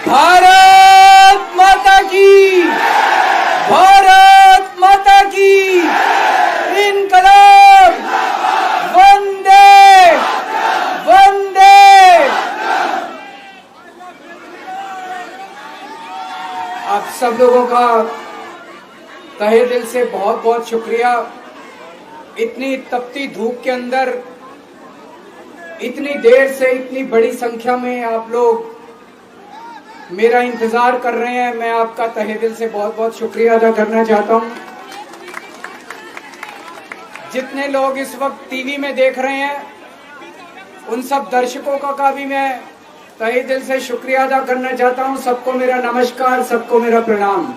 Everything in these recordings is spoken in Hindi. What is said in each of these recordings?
भारत माता की, भारत माता की, इनकलाब, वंदे वंदे। आप सब लोगों का तहे दिल से बहुत बहुत शुक्रिया। इतनी तपती धूप के अंदर इतनी देर से इतनी बड़ी संख्या में आप लोग मेरा इंतजार कर रहे हैं। मैं आपका तहे दिल से बहुत बहुत शुक्रिया अदा करना चाहता हूं। जितने लोग इस वक्त टीवी में देख रहे हैं उन सब दर्शकों का भी मैं तहे दिल से शुक्रिया अदा करना चाहता हूं। सबको मेरा नमस्कार, सबको मेरा प्रणाम।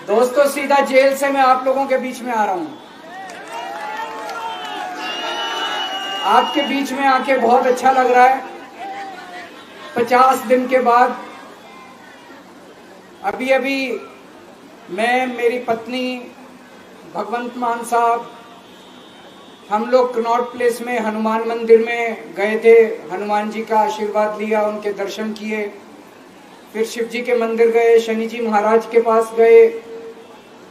दोस्तों, सीधा जेल से मैं आप लोगों के बीच में आ रहा हूं। आपके बीच में आके बहुत अच्छा लग रहा है। 50 दिन के बाद अभी अभी मैं, मेरी पत्नी भगवंत मान साहब, हम लोग कनॉट प्लेस में हनुमान मंदिर में गए थे। हनुमान जी का आशीर्वाद लिया, उनके दर्शन किए। फिर शिव जी के मंदिर गए, शनि जी महाराज के पास गए,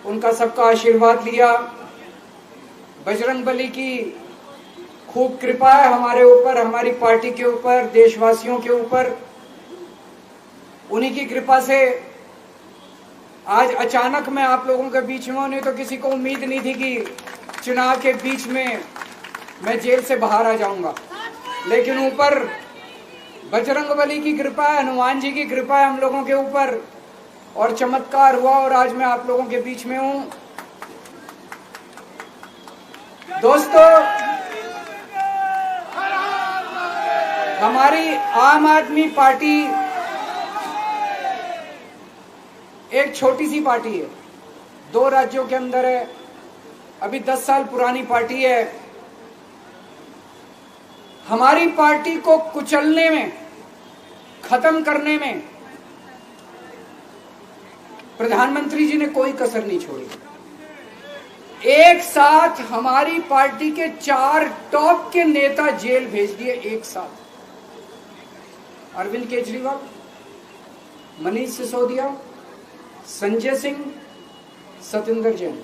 उनका सबका आशीर्वाद लिया। बजरंगबली की खूब कृपा है हमारे ऊपर, हमारी पार्टी के ऊपर, देशवासियों के ऊपर। उन्हीं की कृपा से आज अचानक मैं आप लोगों के बीच में हूं। नहीं तो किसी को उम्मीद नहीं थी कि चुनाव के बीच में मैं जेल से बाहर आ जाऊंगा। लेकिन ऊपर बजरंगबली की कृपा है, हनुमान जी की कृपा है हम लोगों के ऊपर, और चमत्कार हुआ और आज मैं आप लोगों के बीच में हूं। दोस्तों, हमारी आम आदमी पार्टी एक छोटी सी पार्टी है, 2 राज्यों के अंदर है, अभी 10 साल पुरानी पार्टी है। हमारी पार्टी को कुचलने में, खत्म करने में प्रधानमंत्री जी ने कोई कसर नहीं छोड़ी। एक साथ हमारी पार्टी के 4 टॉप के नेता जेल भेज दिए एक साथ। अरविंद केजरीवाल, मनीष सिसोदिया, संजय सिंह, सत्येंद्र जैन।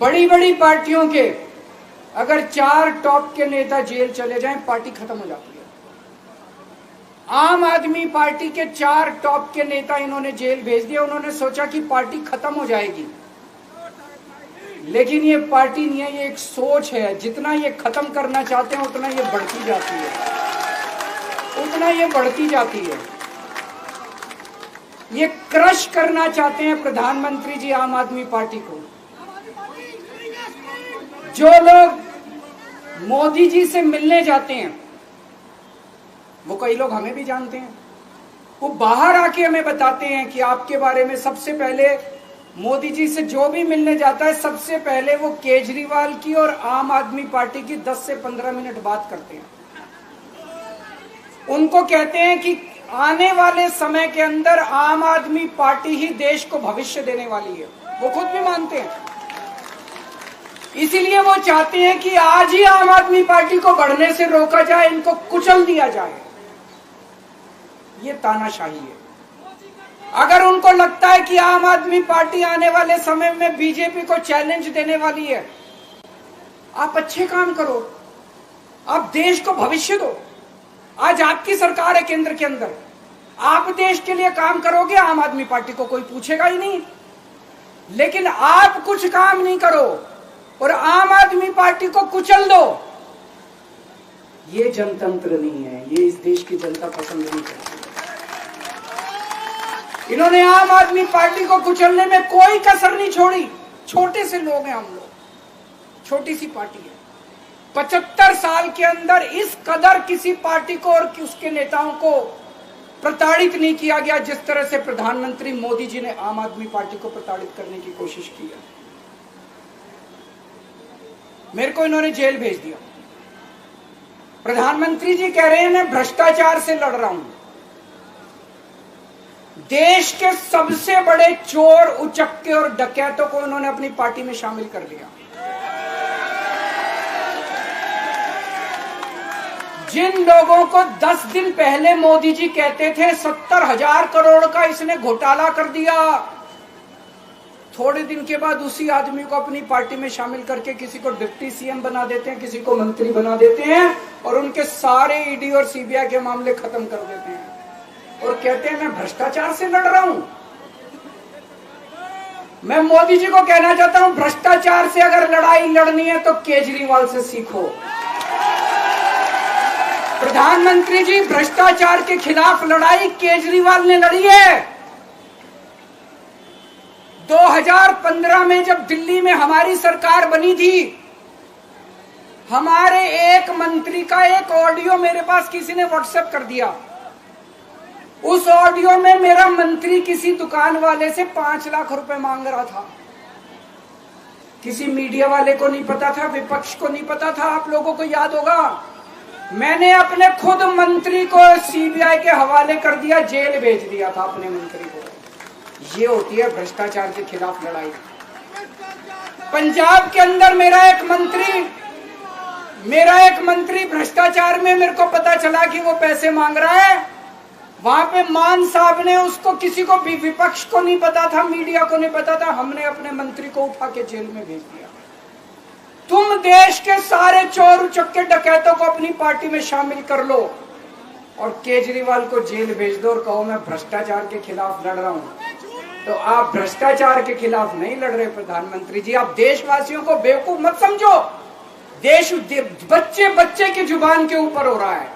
बड़ी बड़ी पार्टियों के अगर 4 टॉप के नेता जेल चले जाएं, पार्टी खत्म हो जाती है। आम आदमी पार्टी के 4 टॉप के नेता इन्होंने जेल भेज दिया। उन्होंने सोचा कि पार्टी खत्म हो जाएगी, लेकिन ये पार्टी नहीं है, ये एक सोच है। जितना ये खत्म करना चाहते हैं उतना ये बढ़ती जाती है, उतना ये बढ़ती जाती है। ये क्रश करना चाहते हैं प्रधानमंत्री जी आम आदमी पार्टी को। जो लोग मोदी जी से मिलने जाते हैं, वो कई लोग हमें भी जानते हैं, वो बाहर आके हमें बताते हैं कि आपके बारे में सबसे पहले मोदी जी से जो भी मिलने जाता है, सबसे पहले वो केजरीवाल की और आम आदमी पार्टी की 10 से 15 मिनट बात करते हैं। उनको कहते हैं कि आने वाले समय के अंदर आम आदमी पार्टी ही देश को भविष्य देने वाली है। वो खुद भी मानते हैं। इसीलिए वो चाहते हैं कि आज ही आम आदमी पार्टी को बढ़ने से रोका जाए, इनको कुचल दिया जाए। ये तानाशाही है। अगर उनको लगता है कि आम आदमी पार्टी आने वाले समय में बीजेपी को चैलेंज देने वाली है, आप अच्छे काम करो, आप देश को भविष्य दो। आज आपकी सरकार है केंद्र के अंदर, आप देश के लिए काम करोगे, आम आदमी पार्टी को कोई पूछेगा ही नहीं। लेकिन आप कुछ काम नहीं करो और आम आदमी पार्टी को कुचल दो, ये जनतंत्र नहीं है, ये इस देश की जनता पसंद नहीं करती। इन्होंने आम आदमी पार्टी को कुचलने में कोई कसर नहीं छोड़ी। छोटे से लोग हैं हम लोग, छोटी सी पार्टी है। 75 साल के अंदर इस कदर किसी पार्टी को और उसके नेताओं को प्रताड़ित नहीं किया गया जिस तरह से प्रधानमंत्री मोदी जी ने आम आदमी पार्टी को प्रताड़ित करने की कोशिश की है। मेरे को इन्होंने जेल भेज दिया। प्रधानमंत्री जी कह रहे हैं मैं भ्रष्टाचार से लड़ रहा हूं। देश के सबसे बड़े चोर, उचक्के और डकैतों को उन्होंने अपनी पार्टी में शामिल कर लिया। जिन लोगों को 10 दिन पहले मोदी जी कहते थे 70,000 करोड़ का इसने घोटाला कर दिया, थोड़े दिन के बाद उसी आदमी को अपनी पार्टी में शामिल करके किसी को डिप्टी सीएम बना देते हैं, किसी को मंत्री बना देते हैं और उनके सारे ईडी और सीबीआई के मामले खत्म कर देते हैं और कहते हैं मैं भ्रष्टाचार से लड़ रहा हूं। मैं मोदी जी को कहना चाहता हूं, भ्रष्टाचार से अगर लड़ाई लड़नी है तो केजरीवाल से सीखो। प्रधानमंत्री जी, भ्रष्टाचार के खिलाफ लड़ाई केजरीवाल ने लड़ी है। 2015 में जब दिल्ली में हमारी सरकार बनी थी, हमारे एक मंत्री का एक ऑडियो मेरे पास किसी ने व्हाट्सएप कर दिया। उस ऑडियो में मेरा मंत्री किसी दुकान वाले से 5 लाख रुपए मांग रहा था। किसी मीडिया वाले को नहीं पता था, विपक्ष को नहीं पता था। आप लोगों को याद होगा, मैंने अपने खुद मंत्री को सीबीआई के हवाले कर दिया, जेल भेज दिया था अपने मंत्री को। ये होती है भ्रष्टाचार के खिलाफ लड़ाई। पंजाब के अंदर मेरा एक मंत्री भ्रष्टाचार में, मेरे को पता चला कि वो पैसे मांग रहा है। वहां पे मान साहब ने उसको, किसी को भी, विपक्ष को नहीं पता था, मीडिया को नहीं पता था, हमने अपने मंत्री को उठा के जेल में भेज दिया। तुम देश के सारे चोर उचक्के डकैतों को अपनी पार्टी में शामिल कर लो और केजरीवाल को जेल भेज दो और कहो मैं भ्रष्टाचार के खिलाफ लड़ रहा हूं। तो आप भ्रष्टाचार के खिलाफ नहीं लड़ रहे प्रधानमंत्री जी। आप देशवासियों को बेवकूफ मत समझो। देश बच्चे बच्चे की जुबान के ऊपर हो रहा है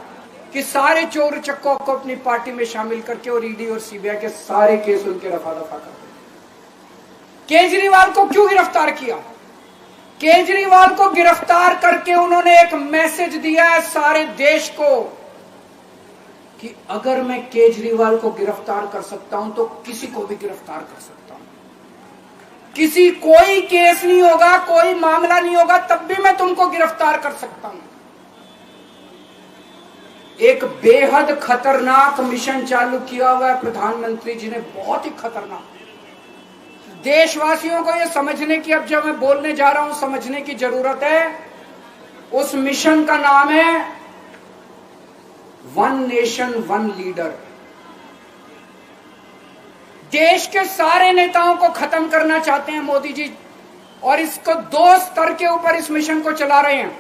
कि सारे चोर चक्कों को अपनी पार्टी में शामिल करके और ईडी और सीबीआई के सारे केस उनके रफा दफा कर दे। केजरीवाल को क्यों गिरफ्तार किया? केजरीवाल को गिरफ्तार करके उन्होंने एक मैसेज दिया है सारे देश को कि अगर मैं केजरीवाल को गिरफ्तार कर सकता हूं तो किसी को भी गिरफ्तार कर सकता हूं। कोई केस नहीं होगा, कोई मामला नहीं होगा, तब भी मैं तुमको गिरफ्तार कर सकता हूं। एक बेहद खतरनाक मिशन चालू किया हुआ है प्रधानमंत्री जी ने, बहुत ही खतरनाक। देशवासियों को यह समझने की, अब जब मैं बोलने जा रहा हूं, समझने की जरूरत है। उस मिशन का नाम है वन नेशन वन लीडर। देश के सारे नेताओं को खत्म करना चाहते हैं मोदी जी और इसको 2 स्तर के ऊपर इस मिशन को चला रहे हैं।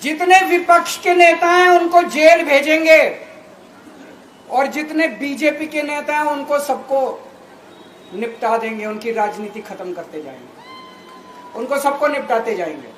जितने विपक्ष के नेता हैं उनको जेल भेजेंगे और जितने बीजेपी के नेता हैं उनको सबको निपटा देंगे, उनकी राजनीति खत्म करते जाएंगे, उनको सबको निपटाते जाएंगे।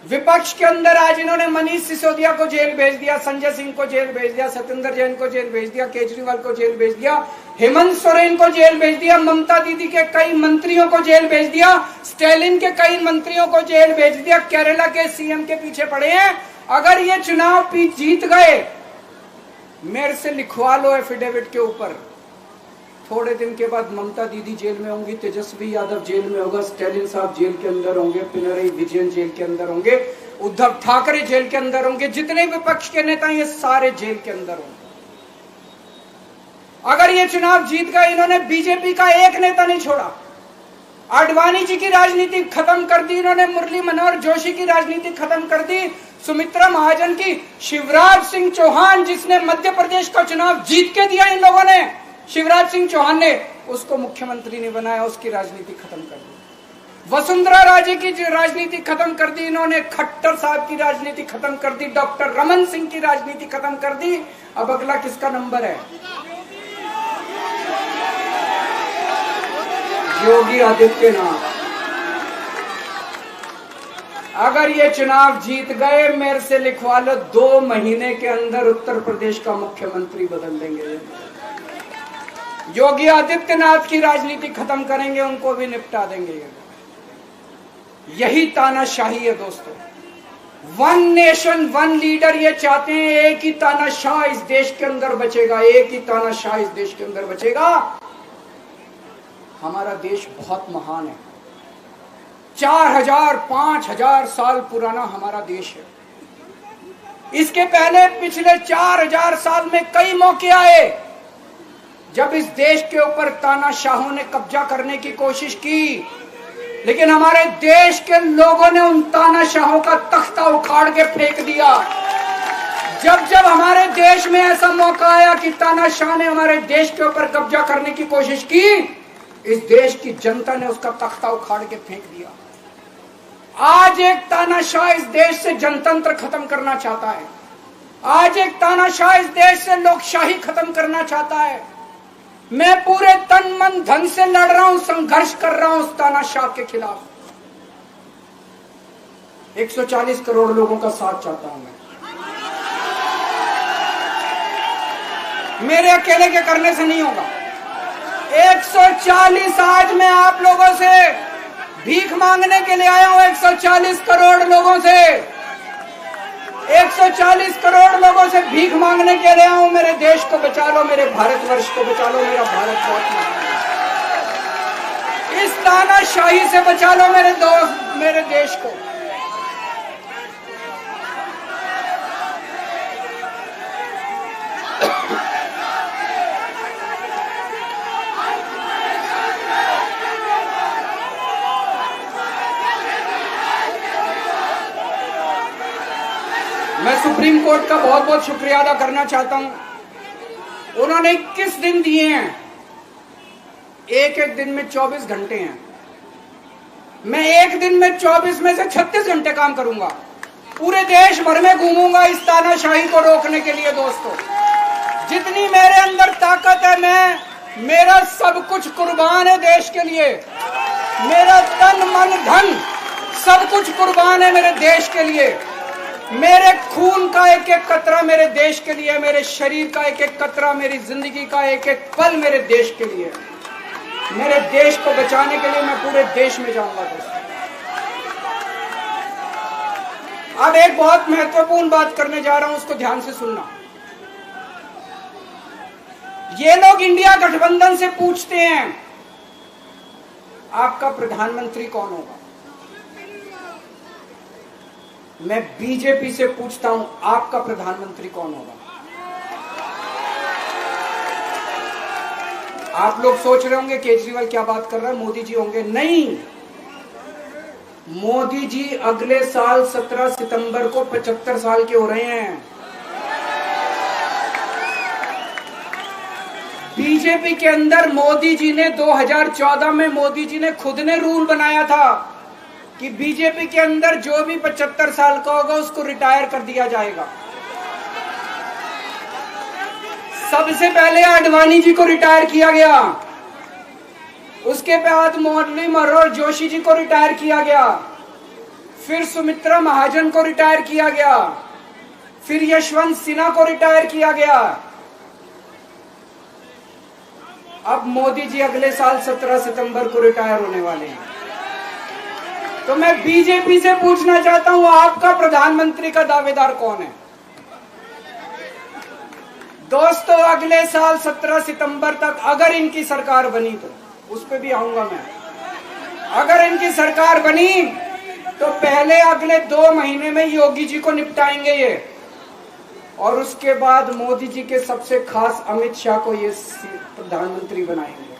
विपक्ष के अंदर आज इन्होंने मनीष सिसोदिया को जेल भेज दिया, संजय सिंह को जेल भेज दिया, सत्येंद्र जैन को जेल भेज दिया, केजरीवाल को जेल भेज दिया, हेमंत सोरेन को जेल भेज दिया, ममता दीदी के कई मंत्रियों को जेल भेज दिया, स्टालिन के कई मंत्रियों को जेल भेज दिया, केरला के सीएम के पीछे पड़े हैं। अगर ये चुनाव जीत गए, मेरे से लिखवा लो एफिडेविट के ऊपर, थोड़े दिन के बाद ममता दीदी जेल में होंगी, तेजस्वी यादव जेल में होगा, स्टालिन साहब जेल के अंदर होंगे, पिनरई विजयन जेल के अंदर होंगे, उद्धव ठाकरे जेल के अंदर होंगे, जितने विपक्ष के नेता ये सारे जेल के अंदर होंगे। अगर ये चुनाव जीत गए, इन्होंने बीजेपी का एक नेता नहीं छोड़ा। आडवाणी जी की राजनीति खत्म कर दी इन्होंने, मुरली मनोहर जोशी की राजनीति खत्म कर दी, सुमित्रा महाजन की, शिवराज सिंह चौहान जिसने मध्य प्रदेश का चुनाव जीत के दिया इन लोगों ने, शिवराज सिंह चौहान ने उसको मुख्यमंत्री नहीं बनाया, उसकी राजनीति खत्म कर दी। वसुंधरा राजे की राजनीति खत्म कर दी इन्होंने, खट्टर साहब की राजनीति खत्म कर दी, डॉक्टर रमन सिंह की राजनीति खत्म कर दी। अब अगला किसका नंबर है? योगी आदित्यनाथ। अगर ये चुनाव जीत गए, मेरे से लिखवा लो, 2 महीने के अंदर उत्तर प्रदेश का मुख्यमंत्री बदल देंगे। योगी आदित्यनाथ की राजनीति खत्म करेंगे, उनको भी निपटा देंगे। यही तानाशाही है दोस्तों। वन नेशन वन लीडर ये चाहते हैं, एक ही तानाशाह इस देश के अंदर बचेगा, एक ही तानाशाह इस देश के अंदर बचेगा। हमारा देश बहुत महान है, 4000 5000 साल पुराना हमारा देश है। इसके पहले पिछले 4000 साल में कई मौके आए जब इस देश के ऊपर तानाशाहों ने कब्जा करने की कोशिश की। लेकिन हमारे देश के लोगों ने उन तानाशाहों का तख्ता उखाड़ के फेंक दिया। जब जब हमारे देश में ऐसा मौका आया कि तानाशाह ने हमारे देश के ऊपर कब्जा करने की कोशिश की, इस देश की जनता ने उसका तख्ता उखाड़ के फेंक दिया। आज एक तानाशाह इस देश से जनतंत्र खत्म करना चाहता है। आज एक तानाशाह इस देश से लोकशाही खत्म करना चाहता है। मैं पूरे तन मन धन से लड़ रहा हूं, संघर्ष कर रहा हूं उस तानाशाह के खिलाफ। 140 करोड़ लोगों का साथ चाहता हूं मैं। मेरे अकेले के करने से नहीं होगा। 140 आज मैं आप लोगों से भीख मांगने के लिए आया हूं। 140 करोड़ लोगों से 140 करोड़ लोगों से भीख मांगने के लिए आया हूं। मेरे देश को बचा लो, मेरे भारतवर्ष को बचा लो, मेरा भारत रत्न। इस तानाशाही से बचा लो मेरे दोस्त, मेरे देश को। मैं सुप्रीम कोर्ट का बहुत बहुत शुक्रिया अदा करना चाहता हूं। उन्होंने 21 दिन दिए हैं, एक एक दिन में 24 घंटे हैं। मैं एक दिन में 24 में से 36 घंटे काम करूंगा। पूरे देश भर में घूमूंगा इस तानाशाही को रोकने के लिए। दोस्तों, जितनी मेरे अंदर ताकत है, मेरा सब कुछ कुर्बान है देश के लिए। मेरा तन मन धन सब कुछ कुर्बान है मेरे देश के लिए। मेरे खून का एक एक कतरा मेरे देश के लिए, मेरे शरीर का एक एक कतरा, मेरी जिंदगी का एक एक पल मेरे देश के लिए। मेरे देश को बचाने के लिए मैं पूरे देश में जाऊंगा। दोस्तों, अब एक बहुत महत्वपूर्ण बात करने जा रहा हूं, उसको ध्यान से सुनना। ये लोग इंडिया गठबंधन से पूछते हैं आपका प्रधानमंत्री कौन होगा। मैं बीजेपी से पूछता हूं आपका प्रधानमंत्री कौन होगा। आप लोग सोच रहे होंगे केजरीवाल क्या बात कर रहा है, मोदी जी होंगे। नहीं, मोदी जी अगले साल 17 सितंबर को 75 साल के हो रहे हैं। बीजेपी के अंदर मोदी जी ने 2014 में मोदी जी ने खुद ने रूल बनाया था कि बीजेपी के अंदर जो भी 75 साल का होगा उसको रिटायर कर दिया जाएगा। सबसे पहले आडवाणी जी को रिटायर किया गया, उसके बाद मुरली मनोहर जोशी जी को रिटायर किया गया, फिर सुमित्रा महाजन को रिटायर किया गया, फिर यशवंत सिन्हा को रिटायर किया गया। अब मोदी जी अगले साल 17 सितंबर को रिटायर होने वाले हैं। तो मैं बीजेपी से पूछना चाहता हूं आपका प्रधानमंत्री का दावेदार कौन है। दोस्तों, अगले साल 17 सितंबर तक अगर इनकी सरकार बनी, तो उस पर भी आऊंगा मैं। अगर इनकी सरकार बनी तो पहले अगले 2 महीने में योगी जी को निपटाएंगे ये, और उसके बाद मोदी जी के सबसे खास अमित शाह को ये प्रधानमंत्री बनाएंगे।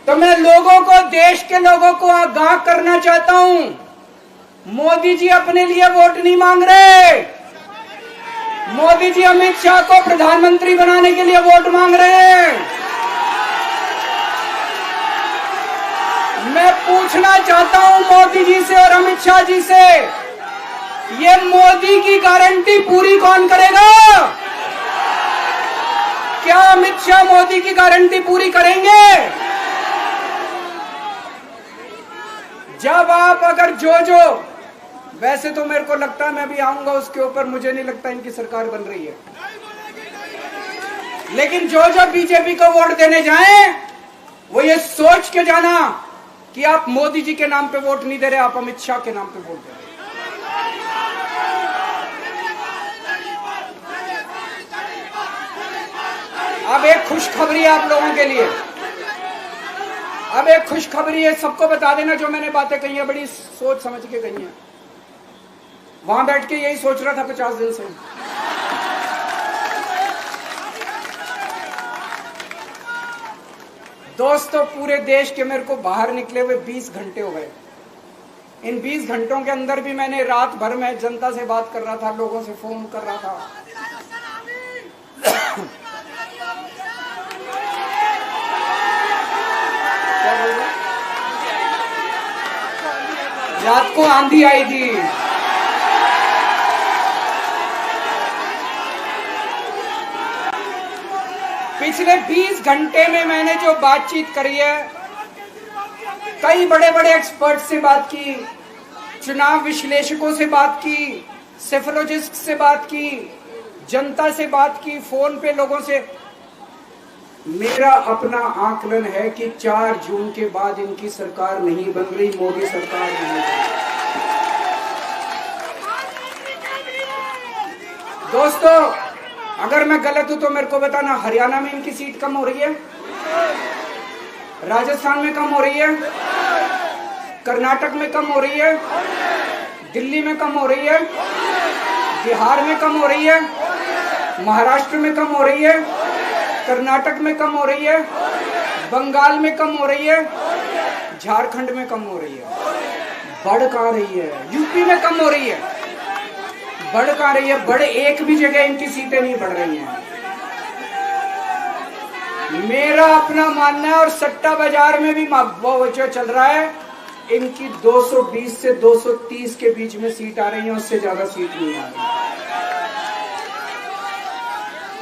तो मैं लोगों को, देश के लोगों को आगाह करना चाहता हूं, मोदी जी अपने लिए वोट नहीं मांग रहे। मोदी जी अमित शाह को प्रधानमंत्री बनाने के लिए वोट मांग रहे हैं। मैं पूछना चाहता हूं मोदी जी से और अमित शाह जी से, ये मोदी की गारंटी पूरी कौन करेगा? क्या अमित शाह मोदी की गारंटी पूरी करेंगे? जब आप अगर जो वैसे तो मेरे को लगता है मैं भी आऊंगा उसके ऊपर, मुझे नहीं लगता इनकी सरकार बन रही है, लेकिन जो बीजेपी को वोट देने जाएं वो ये सोच के जाना कि आप मोदी जी के नाम पे वोट नहीं दे रहे, आप अमित शाह के नाम पे वोट दे रहे। अब एक खुशखबरी है आप लोगों के लिए, अब एक खुशखबरी है। सबको बता देना जो मैंने बातें कही है, बड़ी सोच समझ के कही है। वहां बैठ के यही सोच रहा था 50 दिन से। दोस्तों, पूरे देश के मेरे को बाहर निकले हुए 20 घंटे हो गए। इन 20 घंटों के अंदर भी मैंने रात भर में जनता से बात कर रहा था, लोगों से फोन कर रहा था। क्या बोल रहे? रात को आंधी आई थी। पिछले 20 घंटे में मैंने जो बातचीत करी है, कई बड़े बड़े एक्सपर्ट से बात की, चुनाव विश्लेषकों से बात की, सेफोलॉजिस्ट से बात की, जनता से बात की, फोन पे लोगों से। मेरा अपना आकलन है कि 4 जून के बाद इनकी सरकार नहीं बन रही, मोदी सरकार नहीं बन रही। दोस्तों, अगर मैं गलत हूं तो मेरे को बताना। हरियाणा में इनकी सीट कम हो रही है, राजस्थान में कम हो रही है, कर्नाटक में कम हो रही है, दिल्ली में कम हो रही है, बिहार में कम हो रही है, महाराष्ट्र में कम हो रही है, कर्नाटक में कम हो रही है, बंगाल में कम हो रही है, झारखंड में कम हो रही है। बढ़ कहां रही है? यूपी में कम हो रही है, बढ़ कहां रही है? बड़े एक भी जगह इनकी सीटें नहीं बढ़ रही हैं। मेरा अपना मानना है, और सट्टा बाजार में भी जो चल रहा है, इनकी 220 से 230 के बीच में सीट आ रही है, उससे ज्यादा सीट नहीं आ रही।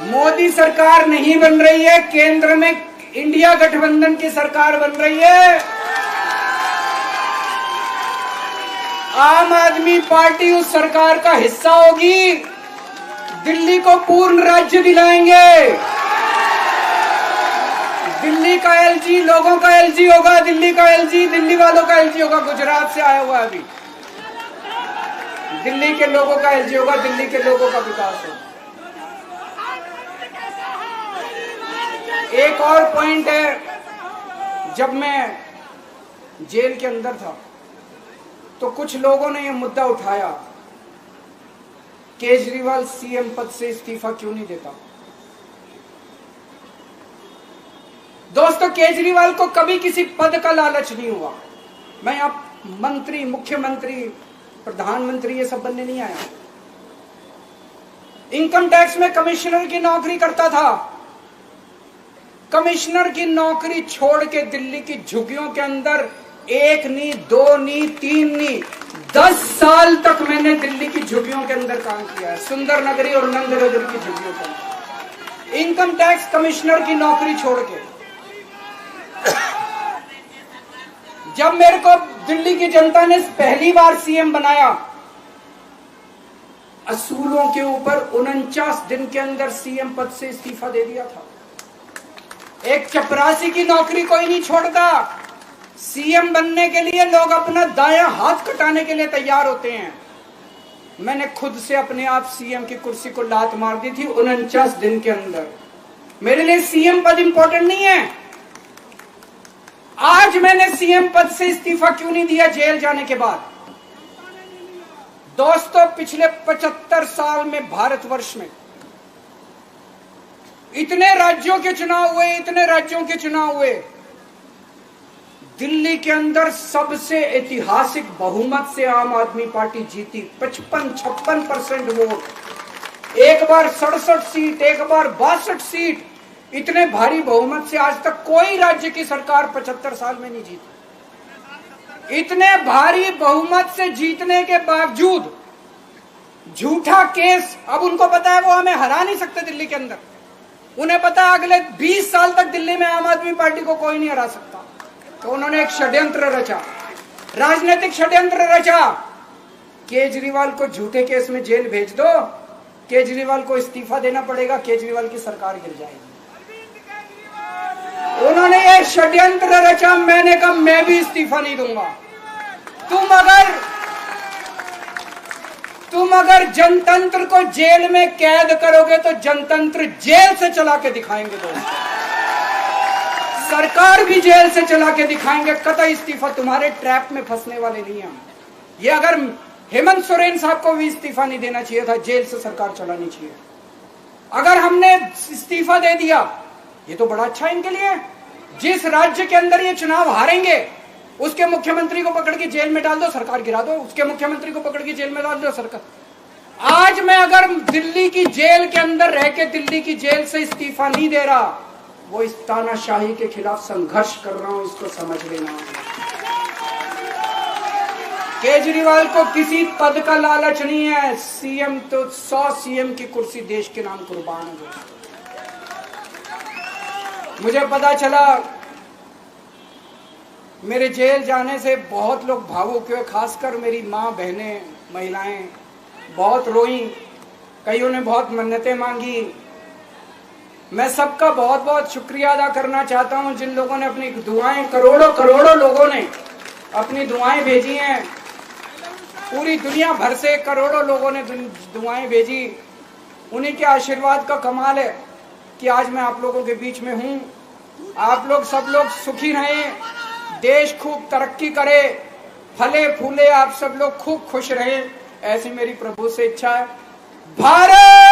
मोदी सरकार नहीं बन रही है, केंद्र में इंडिया गठबंधन की सरकार बन रही है। आम आदमी पार्टी उस सरकार का हिस्सा होगी। दिल्ली को पूर्ण राज्य दिलाएंगे। दिल्ली का एलजी लोगों का एलजी होगा, दिल्ली का एलजी दिल्ली वालों का एलजी होगा। गुजरात से आया हुआ है अभी। दिल्ली के लोगों का एलजी होगा, दिल्ली के लोगों का विकास होगा। एक और पॉइंट है, जब मैं जेल के अंदर था तो कुछ लोगों ने यह मुद्दा उठाया, केजरीवाल सीएम पद से इस्तीफा क्यों नहीं देता। दोस्तों, केजरीवाल को कभी किसी पद का लालच नहीं हुआ। मैं आप मंत्री, मुख्यमंत्री, प्रधानमंत्री ये सब बनने नहीं आया। इनकम टैक्स में कमिश्नर की नौकरी करता था। कमिश्नर की नौकरी छोड़ के दिल्ली की झुग्गियों के अंदर 1 नहीं, 2 नहीं, 3 नहीं, 10 साल तक मैंने दिल्ली की झुग्गियों के अंदर काम किया है, सुंदर नगरी और नंद नगरी की झुग्गियों के अंदर। इनकम टैक्स कमिश्नर की नौकरी छोड़ के जब मेरे को दिल्ली की जनता ने पहली बार सीएम बनाया, असूलों के ऊपर 49 दिन के अंदर सीएम पद से इस्तीफा दे दिया था। एक चपरासी की नौकरी कोई नहीं छोड़ता। सीएम बनने के लिए लोग अपना दायां हाथ कटाने के लिए तैयार होते हैं। मैंने खुद से अपने आप सीएम की कुर्सी को लात मार दी थी 49 दिन के अंदर। मेरे लिए सीएम पद इंपॉर्टेंट नहीं है। आज मैंने सीएम पद से इस्तीफा क्यों नहीं दिया जेल जाने के बाद? दोस्तों, पिछले 75 साल में भारतवर्ष में इतने राज्यों के चुनाव हुए, इतने राज्यों के चुनाव हुए, दिल्ली के अंदर सबसे ऐतिहासिक बहुमत से आम आदमी पार्टी जीती। 55-56% वोट, एक बार 67 सीट, एक बार 62 सीट। इतने भारी बहुमत से आज तक कोई राज्य की सरकार 75 साल में नहीं जीती। इतने भारी बहुमत से जीतने के बावजूद झूठा केस, अब उनको पता है वो हमें हरा नहीं सकते दिल्ली के अंदर। उन्हें पता है अगले 20 साल तक दिल्ली में आम आदमी पार्टी को कोई नहीं हरा सकता। तो उन्होंने एक षड्यंत्र रचा, राजनीतिक षड्यंत्र रचा। केजरीवाल को झूठे केस में जेल भेज दो, केजरीवाल को इस्तीफा देना पड़ेगा, केजरीवाल की सरकार गिर जाएगी। उन्होंने ये षड्यंत्र रचा। मैंने कहा मैं भी इस्तीफा नहीं दूंगा। तुम अगर जनतंत्र को जेल में कैद करोगे तो जनतंत्र जेल से चला के दिखाएंगे। दोस्तों, सरकार भी जेल से चला के दिखाएंगे। कतई इस्तीफा, तुम्हारे ट्रैप में फंसने वाले नहीं हम। ये अगर हेमंत सोरेन साहब को भी इस्तीफा नहीं देना चाहिए था, जेल से सरकार चलानी चाहिए। अगर हमने इस्तीफा दे दिया, ये तो बड़ा अच्छा इनके लिए। जिस राज्य के अंदर ये चुनाव हारेंगे उसके मुख्यमंत्री को पकड़ के जेल में डाल दो, सरकार गिरा दो। उसके मुख्यमंत्री को पकड़ के जेल में डाल दो, सरकार। आज मैं अगर दिल्ली की जेल के अंदर रह के दिल्ली की जेल से इस्तीफा नहीं दे रहा, वो इस तानाशाही के खिलाफ संघर्ष कर रहा हूं, इसको समझ लेना। केजरीवाल को किसी पद का लालच नहीं है। सीएम तो 100 सीएम की कुर्सी देश के नाम कुर्बान है। मुझे पता चला मेरे जेल जाने से बहुत लोग भावुक हुए, खासकर मेरी माँ, बहनें, महिलाएं बहुत रोई, कईयों ने बहुत मन्नतें मांगी। मैं सबका बहुत बहुत शुक्रिया अदा करना चाहता हूं जिन लोगों ने अपनी दुआएं, करोड़ों करोड़ों लोगों ने अपनी दुआएं भेजी हैं। पूरी दुनिया भर से करोड़ों लोगों ने दुआएं भेजी। उन्हीं के आशीर्वाद का कमाल है कि आज मैं आप लोगों के बीच में हूं। आप लोग सब लोग सुखी रहें, देश खूब तरक्की करे, फले फूले, आप सब लोग खूब खुश रहें, ऐसी मेरी प्रभु से इच्छा है। भारत